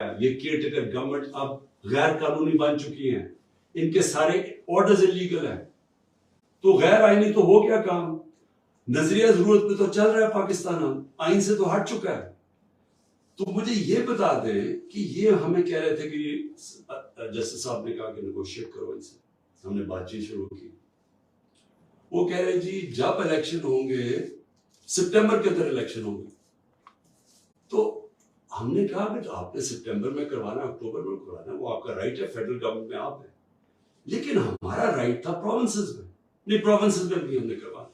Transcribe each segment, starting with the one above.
ये caretaker government अब गैर कानूनी बन चुकी हैं, इनके सारे ऑर्डर्स इलीगल है, तो गैर आईनी तो हो गया काम। नजरिया जरूरत पे तो चल रहा है पाकिस्तान, आइन से तो हट चुका है। तो मुझे ये बता दें कि ये हमें कह रहे थे कि जस्टिस साहब ने कहा कि नेगोशिएट करो इनसे, हमने बातचीत शुरू की। वो कह रहे जी जब इलेक्शन होंगे, सितंबर के अंदर इलेक्शन होंगे, तो हमने कहा कि तो आपने सितंबर में करवाना, अक्टूबर में करवाना, वो आपका राइट है, फेडरल गवर्नमेंट में आप है, लेकिन हमारा राइट था प्रोविंसेस में, नहीं प्रोविंसेस में भी हमने करवाना।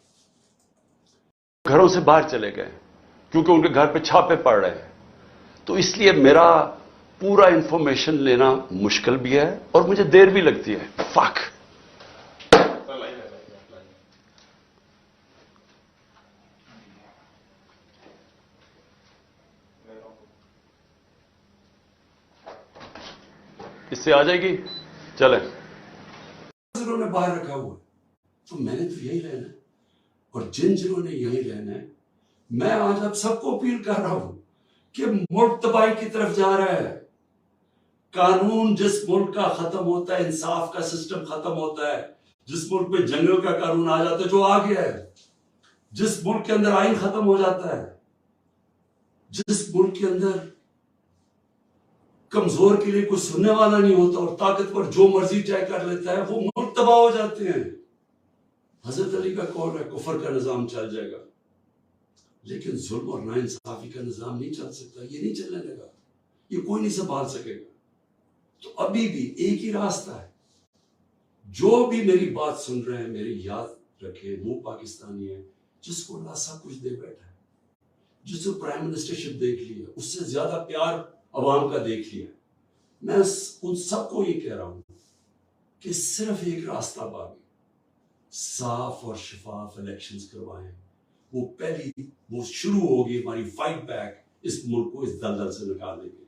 घरों से बाहर चले गए क्योंकि उनके घर पे छापे पड़ रहे हैं, तो इसलिए मेरा पूरा इंफॉर्मेशन लेना मुश्किल भी है और मुझे देर भी लगती है। फक। इससे आ जाएगी, चले। जिन्होंने बाहर रखा हुआ है, तो मैंने तो यही रहना है, और जिन्होंने यही रहना है, मैं आज आप सबको अपील कर रहा हूं कि मुल्क तबाही की तरफ जा रहा है। कानून जिस मुल्क का खत्म होता है, इंसाफ का सिस्टम खत्म होता है, जिस मुल्क में जंगल का कानून आ जाता है, जो आ गया है, जिस मुल्क के अंदर आइन खत्म हो जाता है, जिस मुल्क के अंदर कमजोर के लिए कुछ सुनने वाला नहीं होता और ताकतवर जो मर्जी तय कर लेता है, वो मुल्क तबाह हो जाते हैं। हजरत अली का कौल है, कुफर का निजाम चल जाएगा, लेकिन जुल्म और नाइंसाफी का निजाम नहीं चल सकता। ये नहीं चलने लगा, ये कोई नहीं संभाल सकेगा। तो अभी भी एक ही रास्ता है। जो भी मेरी बात सुन रहे हैं, मेरी याद रखे, वो पाकिस्तानी है जिसको अल्लाह सब कुछ दे बैठा है, जिसको प्राइम मिनिस्टरशिप देख लिया, उससे ज्यादा प्यार अवाम का देख लिया। मैं उन सबको ये कह रहा हूं कि सिर्फ एक रास्ता बाकी, साफ और शफाफ इलेक्शंस करवाएं। वो शुरू होगी हमारी फाइट बैक, इस मुल्क को इस दलदल से निकालने की।